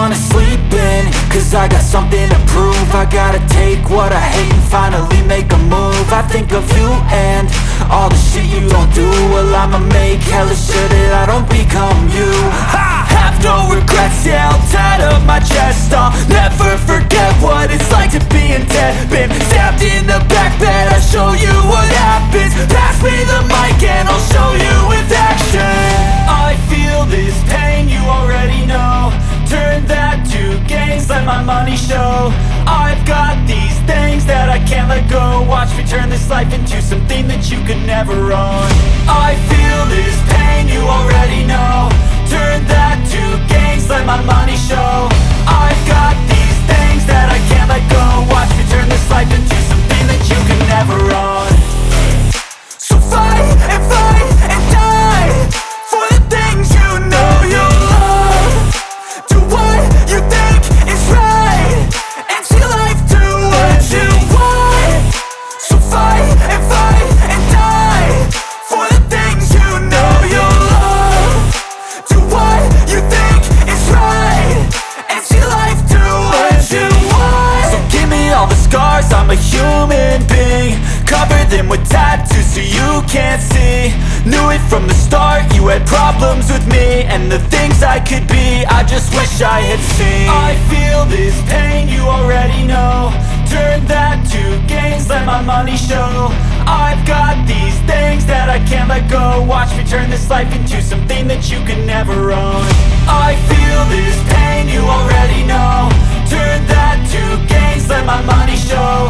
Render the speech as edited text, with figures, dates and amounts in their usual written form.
wanna sleep in, cause I got something to prove. I gotta take what I hate and finally make a move. I think of you and all the shit you don't do. Well, I'ma make hella sure that I don't become you. I have no regrets, yeah, I'll tie up my chest. I'll never forget what it's like to be in debt. Been stabbed in the back bed, I'll show you what happens. Pass me the mic and I'll show you with action. I feel this pain, you already know. Turn that to gains, let my money show. I've got these things that I can't let go. Watch me turn this life into something that you could never own. I feel this pain, you already know. Turn that to gains, let my money show. I've got these things that I can't let go. Watch me turn this life into something that you could never own. So fight and die for the things you know you love. Do what you think is right and see life do what you want. So fight and die for the things you know you love. Do what you think is right and see life do what you want. So give me all the scars, I'm a human being. Cover them with tattoos so you can't see. Knew it from the start, you had problems with me and the things I could be, I just wish I had seen. I feel this pain, you already know. Turn that to gains, let my money show. I've got these things that I can't let go. Watch me turn this life into something that you could never own. I feel this pain, you already know. Turn that to gains, let my money show.